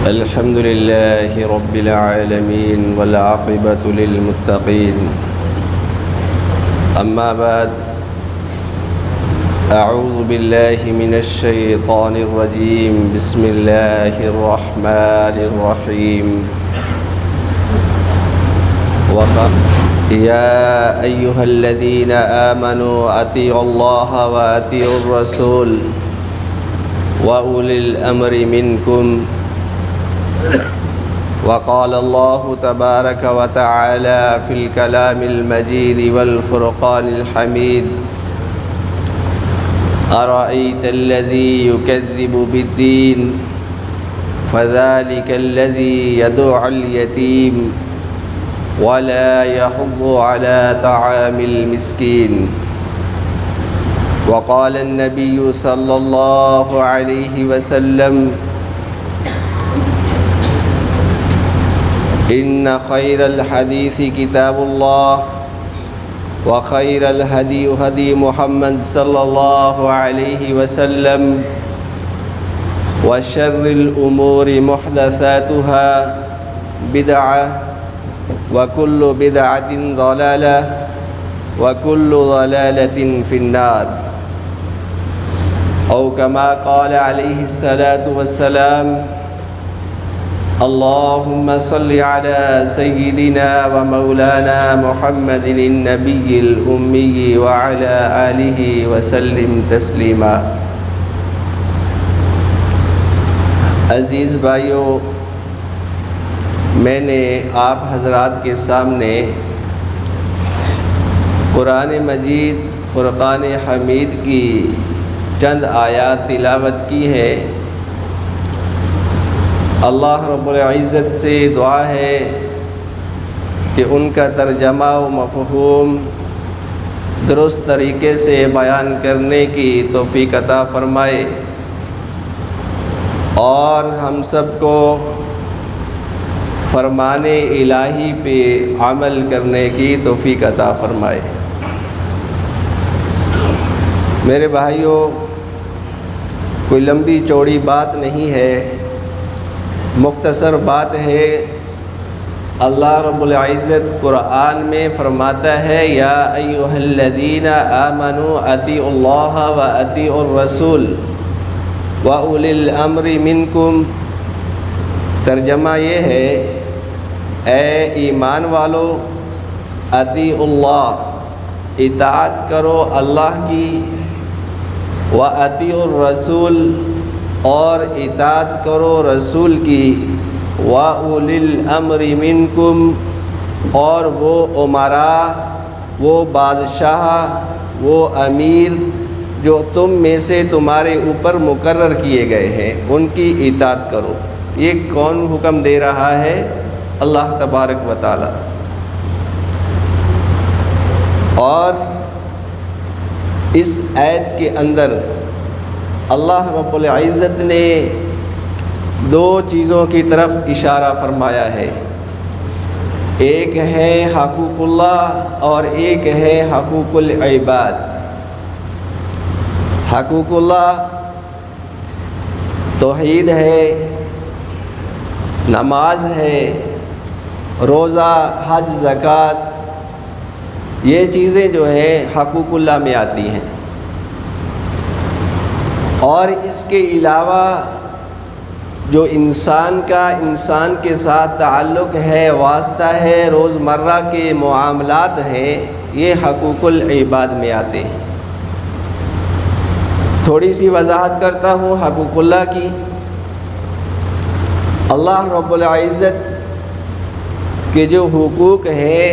الحمد لله رب العالمين والعاقبة للمتقين. أما بعد، أعوذ بالله من الشيطان الرجيم. بسم الله الرحمن الرحيم. وقال يا أيها الذين آمنوا أطيعوا الله وأطيعوا الرسول وأولي الأمر منكم. وقال الله تبارك وتعالى في الكلام المجيد والفرقان الحميد: أرأيت الذي يكذب بالدين فذلك الذي يدع اليتيم ولا يحض على طعام المسكين. وقال النبي صلى الله عليه وسلم: إن خير الحديث كتاب الله وخير الهدي هدي محمد صلى الله عليه وسلم وشر الأمور محدثاتها بدعة وكل بدعة ضلالة وكل ضلالة في النار. أو كما قال عليه الصلاة والسلام: اللهم صل على سيدنا ومولانا محمد النبي الأمي وعلى آله وسلم تسلیما. عزیز بھائیو، میں نے آپ حضرات کے سامنے قرآن مجید فرقان حمید کی چند آیات تلاوت کی ہے. اللہ رب العزت سے دعا ہے کہ ان کا ترجمہ و مفہوم درست طریقے سے بیان کرنے کی توفیق عطا فرمائے اور ہم سب کو فرمان الہی پہ عمل کرنے کی توفیق عطا فرمائے. میرے بھائیوں، کوئی لمبی چوڑی بات نہیں ہے، مختصر بات ہے. اللہ رب العزت قرآن میں فرماتا ہے: یا ایھا الذین آمنوا اطیعوا اللہ واطیعوا الرسول واولی الامر منکم. ترجمہ یہ ہے: اے ایمان والو، اطیعوا اللہ، اطاعت کرو اللہ کی، واطیعوا الرسول، اور اطاعت کرو رسول کی، وَأُولِي الْأَمْرِ مِنْكُمْ، اور وہ امراء، وہ بادشاہ، وہ امیر جو تم میں سے تمہارے اوپر مقرر کیے گئے ہیں، ان کی اطاعت کرو. یہ کون حکم دے رہا ہے؟ اللہ تبارک و تعالی. اور اس آیت کے اندر اللہ رب العزت نے دو چیزوں کی طرف اشارہ فرمایا ہے. ایک ہے حقوق اللہ اور ایک ہے حقوق العباد. حقوق اللہ توحید ہے، نماز ہے، روزہ، حج، زکوٰۃ، یہ چیزیں جو ہیں حقوق اللہ میں آتی ہیں. اور اس کے علاوہ جو انسان کے ساتھ تعلق ہے، واسطہ ہے، روزمرہ کے معاملات ہیں، یہ حقوق العباد میں آتے ہیں. تھوڑی سی وضاحت کرتا ہوں حقوق اللہ کی. اللہ رب العزت کے جو حقوق ہیں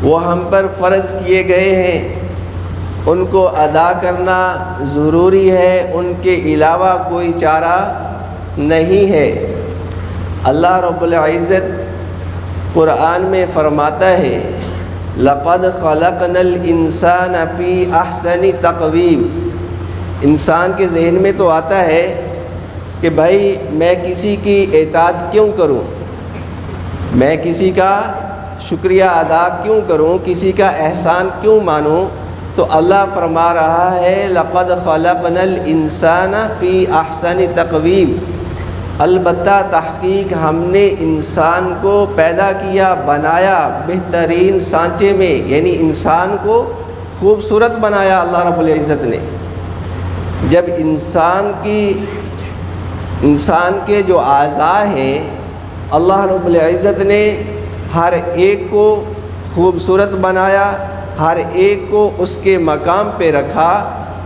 وہ ہم پر فرض کیے گئے ہیں، ان کو ادا کرنا ضروری ہے، ان کے علاوہ کوئی چارہ نہیں ہے. اللہ رب العزت قرآن میں فرماتا ہے: لَقَدْ خَلَقْنَا الْإِنسَانَ فِي أَحْسَنِ تَقْوِيمٍ. انسان کے ذہن میں تو آتا ہے کہ بھائی میں کسی کی اطاعت کیوں کروں، میں کسی کا شکریہ ادا کیوں کروں، کسی کا احسان کیوں مانوں. تو اللہ فرما رہا ہے لقد خلقنا الانسان فی احسن تقویم، البتہ تحقیق ہم نے انسان کو پیدا کیا، بنایا بہترین سانچے میں، یعنی انسان کو خوبصورت بنایا اللہ رب العزت نے۔ جب انسان کے جو اعضاء ہیں اللہ رب العزت نے ہر ایک کو خوبصورت بنایا، ہر ایک کو اس کے مقام پہ رکھا،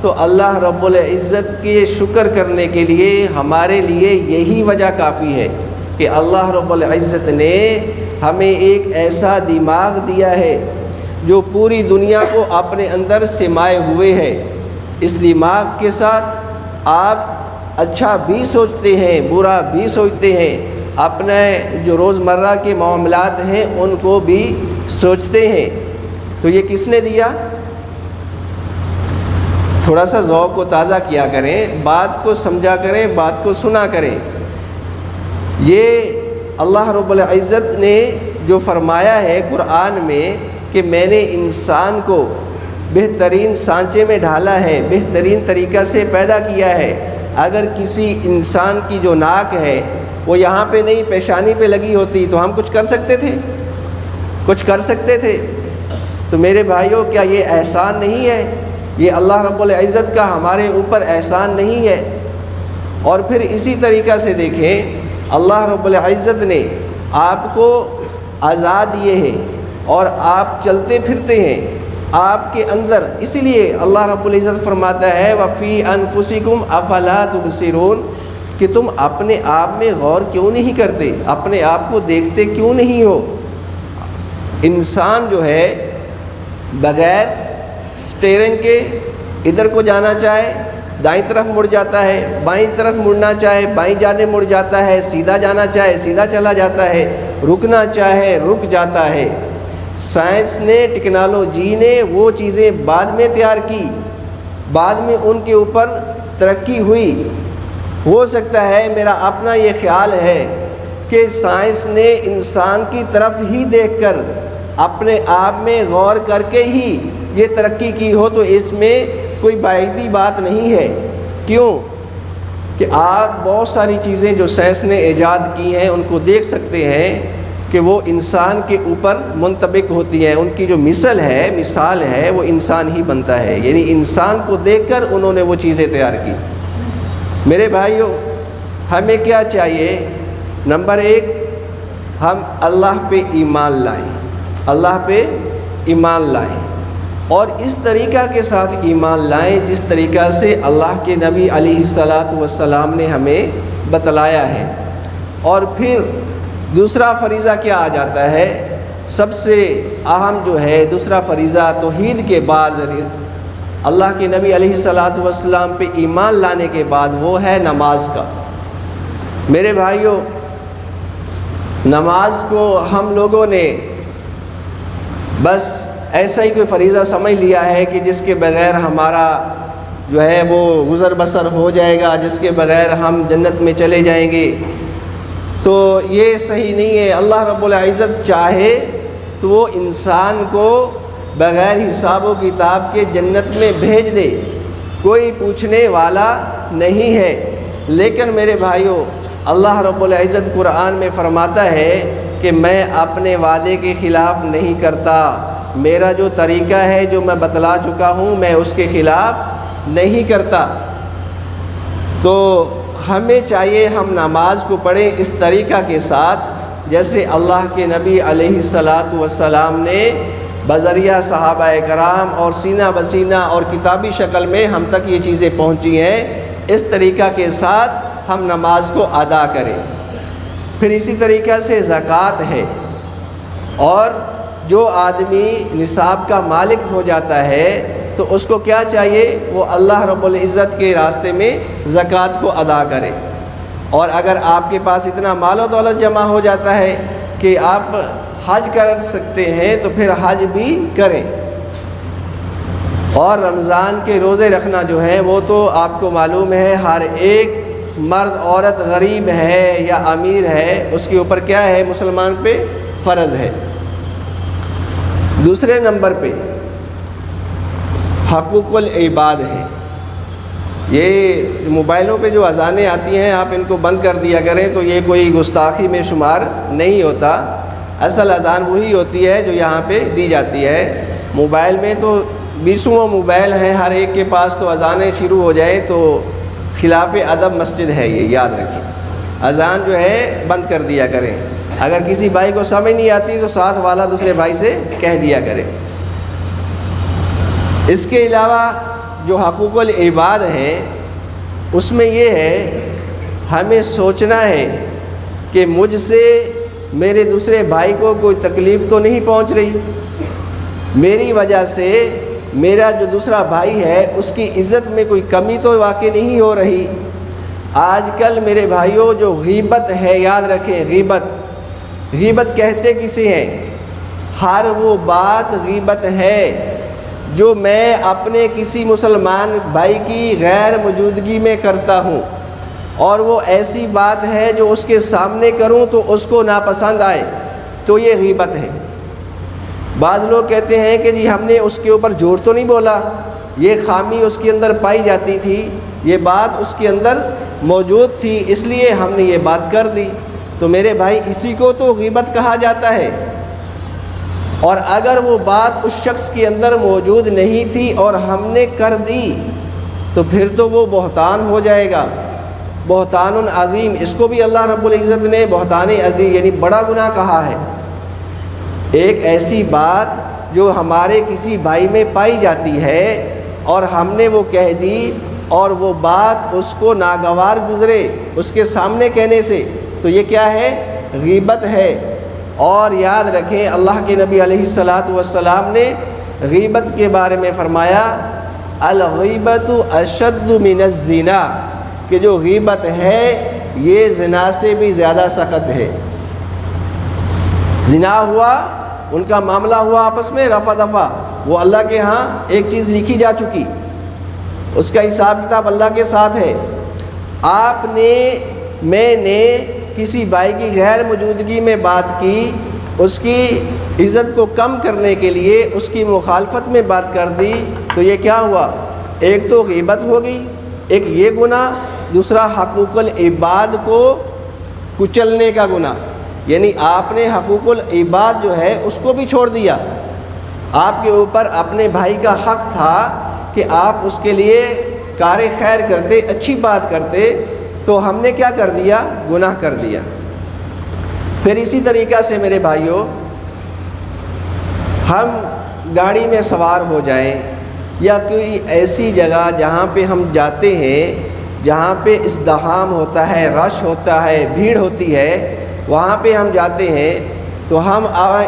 تو اللہ رب العزت کے شکر کرنے کے لیے ہمارے لیے یہی وجہ کافی ہے کہ اللہ رب العزت نے ہمیں ایک ایسا دماغ دیا ہے جو پوری دنیا کو اپنے اندر سمائے ہوئے ہے۔ اس دماغ کے ساتھ آپ اچھا بھی سوچتے ہیں، برا بھی سوچتے ہیں، اپنے جو روزمرہ کے معاملات ہیں ان کو بھی سوچتے ہیں۔ تو یہ کس نے دیا؟ تھوڑا سا ذوق کو تازہ کیا کریں، بات کو سمجھا کریں، بات کو سنا کریں۔ یہ اللہ رب العزت نے جو فرمایا ہے قرآن میں کہ میں نے انسان کو بہترین سانچے میں ڈھالا ہے، بہترین طریقہ سے پیدا کیا ہے۔ اگر کسی انسان کی جو ناک ہے وہ یہاں پہ نہیں پیشانی پہ لگی ہوتی تو ہم کچھ کر سکتے تھے؟ کچھ کر سکتے تھے؟ تو میرے بھائیوں، کیا یہ احسان نہیں ہے؟ یہ اللہ رب العزت کا ہمارے اوپر احسان نہیں ہے؟ اور پھر اسی طریقہ سے دیکھیں، اللہ رب العزت نے آپ کو اعضاء دیے ہیں اور آپ چلتے پھرتے ہیں آپ کے اندر، اسی لیے اللہ رب العزت فرماتا ہے وَفِي أَنفُسِكُمْ أَفَلَا تُبْصِرُونَ کہ تم اپنے آپ میں غور کیوں نہیں کرتے، اپنے آپ کو دیکھتے کیوں نہیں ہو؟ انسان جو ہے بغیر سٹیرنگ کے ادھر کو جانا چاہے دائیں طرف مڑ جاتا ہے، بائیں طرف مڑنا چاہے بائیں جانے مڑ جاتا ہے، سیدھا جانا چاہے سیدھا چلا جاتا ہے، رکنا چاہے رک جاتا ہے۔ سائنس نے، ٹیکنالوجی نے وہ چیزیں بعد میں تیار کی، بعد میں ان کے اوپر ترقی ہوئی۔ ہو سکتا ہے میرا اپنا یہ خیال ہے کہ سائنس نے انسان کی طرف ہی دیکھ کر اپنے آپ میں غور کر کے ہی یہ ترقی کی ہو، تو اس میں کوئی بعیدی بات نہیں ہے۔ کیوں کہ آپ بہت ساری چیزیں جو سائنس نے ایجاد کی ہیں ان کو دیکھ سکتے ہیں کہ وہ انسان کے اوپر منطبق ہوتی ہیں، ان کی جو مثال ہے وہ انسان ہی بنتا ہے، یعنی انسان کو دیکھ کر انہوں نے وہ چیزیں تیار کی۔ میرے بھائیوں، ہمیں کیا چاہیے؟ نمبر 1، ہم اللہ پہ ایمان لائیں، اللہ پہ ایمان لائیں، اور اس طریقہ کے ساتھ ایمان لائیں جس طریقہ سے اللہ کے نبی علیہ الصلاۃ والسلام نے ہمیں بتلایا ہے۔ اور پھر دوسرا فریضہ کیا آ جاتا ہے؟ سب سے اہم جو ہے دوسرا فریضہ توحید کے بعد، اللہ کے نبی علیہ الصلاۃ والسلام پہ ایمان لانے کے بعد، وہ ہے نماز کا۔ میرے بھائیوں، نماز کو ہم لوگوں نے بس ایسا ہی کوئی فریضہ سمجھ لیا ہے کہ جس کے بغیر ہمارا جو ہے وہ گزر بسر ہو جائے گا، جس کے بغیر ہم جنت میں چلے جائیں گے، تو یہ صحیح نہیں ہے۔ اللہ رب العزت چاہے تو وہ انسان کو بغیر حساب و کتاب کے جنت میں بھیج دے، کوئی پوچھنے والا نہیں ہے۔ لیکن میرے بھائیوں، اللہ رب العزت قرآن میں فرماتا ہے کہ میں اپنے وعدے کے خلاف نہیں کرتا، میرا جو طریقہ ہے جو میں بتلا چکا ہوں میں اس کے خلاف نہیں کرتا۔ تو ہمیں چاہیے ہم نماز کو پڑھیں اس طریقہ کے ساتھ جیسے اللہ کے نبی علیہ الصلاۃ والسلام نے بذریعہ صحابہ کرام اور سینہ بسینہ اور کتابی شکل میں ہم تک یہ چیزیں پہنچی ہیں، اس طریقہ کے ساتھ ہم نماز کو ادا کریں۔ پھر اسی طریقہ سے زکوٰۃ ہے، اور جو آدمی نصاب کا مالک ہو جاتا ہے تو اس کو کیا چاہیے؟ وہ اللہ رب العزت کے راستے میں زکوٰۃ کو ادا کرے۔ اور اگر آپ کے پاس اتنا مال و دولت جمع ہو جاتا ہے کہ آپ حج کر سکتے ہیں تو پھر حج بھی کریں۔ اور رمضان کے روزے رکھنا جو ہے وہ تو آپ کو معلوم ہے ہر ایک مرد عورت غریب ہے یا امیر ہے اس کے اوپر کیا ہے؟ مسلمان پہ فرض ہے۔ دوسرے نمبر پہ حقوق العباد ہے، یہ موبائلوں پہ جو اذانیں آتی ہیں آپ ان کو بند کر دیا کریں، تو یہ کوئی گستاخی میں شمار نہیں ہوتا۔ اصل اذان وہی ہوتی ہے جو یہاں پہ دی جاتی ہے۔ موبائل میں تو 20 موبائل ہیں ہر ایک کے پاس، تو اذانیں شروع ہو جائیں تو خلاف ادب مسجد ہے، یہ یاد رکھیں۔ اذان جو ہے بند کر دیا کریں۔ اگر کسی بھائی کو سمجھ نہیں آتی تو ساتھ والا دوسرے بھائی سے کہہ دیا کرے۔ اس کے علاوہ جو حقوق العباد ہیں اس میں یہ ہے، ہمیں سوچنا ہے کہ مجھ سے میرے دوسرے بھائی کو کوئی تکلیف تو نہیں پہنچ رہی، میری وجہ سے میرا جو دوسرا بھائی ہے اس کی عزت میں کوئی کمی تو واقع نہیں ہو رہی۔ آج کل میرے بھائیوں جو غیبت ہے، یاد رکھیں، غیبت کہتے کسے ہیں؟ ہر وہ بات غیبت ہے جو میں اپنے کسی مسلمان بھائی کی غیر موجودگی میں کرتا ہوں، اور وہ ایسی بات ہے جو اس کے سامنے کروں تو اس کو ناپسند آئے، تو یہ غیبت ہے۔ بعض لوگ کہتے ہیں کہ جی ہم نے اس کے اوپر جھوٹ تو نہیں بولا، یہ خامی اس کے اندر پائی جاتی تھی، یہ بات اس کے اندر موجود تھی، اس لیے ہم نے یہ بات کر دی۔ تو میرے بھائی اسی کو تو غیبت کہا جاتا ہے۔ اور اگر وہ بات اس شخص کے اندر موجود نہیں تھی اور ہم نے کر دی تو پھر تو وہ بہتان ہو جائے گا، بہتان عظیم۔ اس کو بھی اللہ رب العزت نے بہتان عظیم یعنی بڑا گناہ کہا ہے۔ ایک ایسی بات جو ہمارے کسی بھائی میں پائی جاتی ہے اور ہم نے وہ کہہ دی، اور وہ بات اس کو ناگوار گزرے اس کے سامنے کہنے سے، تو یہ کیا ہے؟ غیبت ہے۔ اور یاد رکھیں اللہ کے نبی علیہ السلام نے غیبت کے بارے میں فرمایا، الغیبت اشد من الزنا، کہ جو غیبت ہے یہ زنا سے بھی زیادہ سخت ہے۔ زنا ہوا، ان کا معاملہ ہوا آپس میں رفع دفع، وہ اللہ کے ہاں ایک چیز لکھی جا چکی، اس کا حساب کتاب اللہ کے ساتھ ہے۔ آپ نے، میں نے کسی بھائی کی غیر موجودگی میں بات کی، اس کی عزت کو کم کرنے کے لیے اس کی مخالفت میں بات کر دی، تو یہ کیا ہوا؟ ایک تو غیبت ہو گئی، ایک یہ گناہ، دوسرا حقوق العباد کو کچلنے کا گناہ، یعنی آپ نے حقوق العباد جو ہے اس کو بھی چھوڑ دیا۔ آپ کے اوپر اپنے بھائی کا حق تھا کہ آپ اس کے لیے کار خیر کرتے، اچھی بات کرتے، تو ہم نے کیا کر دیا؟ گناہ کر دیا۔ پھر اسی طریقہ سے میرے بھائیوں، ہم گاڑی میں سوار ہو جائیں یا کوئی ایسی جگہ جہاں پہ ہم جاتے ہیں، جہاں پہ ازدحام ہوتا ہے، رش ہوتا ہے، بھیڑ ہوتی ہے، وہاں پہ ہم جاتے ہیں تو ہم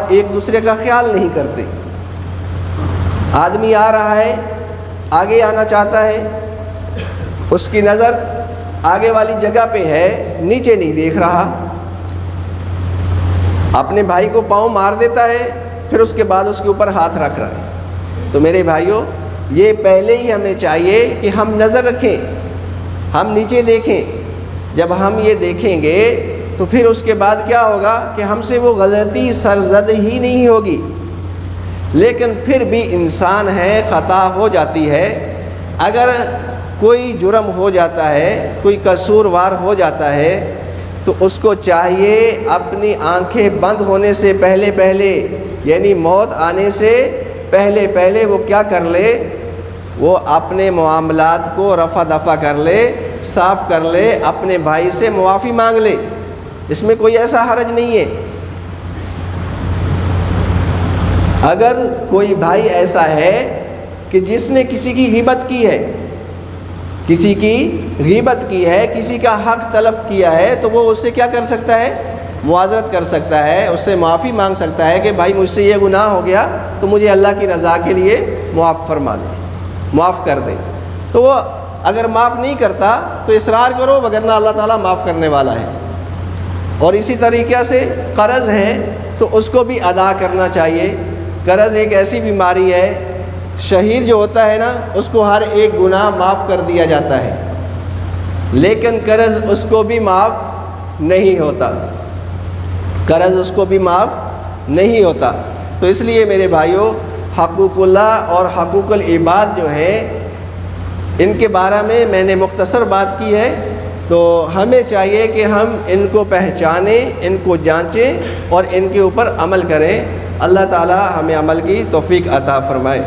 ایک دوسرے کا خیال نہیں کرتے۔ آدمی آ رہا ہے، آگے آنا چاہتا ہے، اس کی نظر آگے والی جگہ پہ ہے، نیچے نہیں دیکھ رہا، اپنے بھائی کو پاؤں مار دیتا ہے، پھر اس کے بعد اس کے اوپر ہاتھ رکھ رہا ہے۔ تو میرے بھائیوں، یہ پہلے ہی ہمیں چاہیے کہ ہم نظر رکھیں، ہم نیچے دیکھیں۔ جب ہم یہ دیکھیں گے تو پھر اس کے بعد کیا ہوگا کہ ہم سے وہ غلطی سرزد ہی نہیں ہوگی۔ لیکن پھر بھی انسان ہے، خطا ہو جاتی ہے۔ اگر کوئی جرم ہو جاتا ہے، کوئی قصوروار ہو جاتا ہے، تو اس کو چاہیے اپنی آنکھیں بند ہونے سے پہلے یعنی موت آنے سے پہلے وہ کیا کر لے؟ وہ اپنے معاملات کو رفع دفع کر لے، صاف کر لے، اپنے بھائی سے معافی مانگ لے۔ اس میں کوئی ایسا حرج نہیں ہے۔ اگر کوئی بھائی ایسا ہے کہ جس نے کسی کی غیبت کی ہے، کسی کی غیبت کی ہے، کسی کا حق تلف کیا ہے، تو وہ اس سے کیا کر سکتا ہے؟ معاذرت کر سکتا ہے، اس سے معافی مانگ سکتا ہے کہ بھائی مجھ سے یہ گناہ ہو گیا، تو مجھے اللہ کی رضا کے لیے معاف فرما دے، معاف کر دے۔ تو وہ اگر معاف نہیں کرتا تو اصرار کرو، وگرنہ اللہ تعالیٰ معاف کرنے والا ہے۔ اور اسی طریقے سے قرض ہے تو اس کو بھی ادا کرنا چاہیے۔ قرض ایک ایسی بیماری ہے، شہید جو ہوتا ہے نا، اس کو ہر ایک گناہ معاف کر دیا جاتا ہے، لیکن قرض اس کو بھی معاف نہیں ہوتا، قرض اس کو بھی معاف نہیں ہوتا۔ تو اس لیے میرے بھائیوں، حقوق اللہ اور حقوق العباد جو ہے ان کے بارے میں نے مختصر بات کی ہے، تو ہمیں چاہیے کہ ہم ان کو پہچانیں، ان کو جانچیں اور ان کے اوپر عمل کریں۔ اللہ تعالی ہمیں عمل کی توفیق عطا فرمائے۔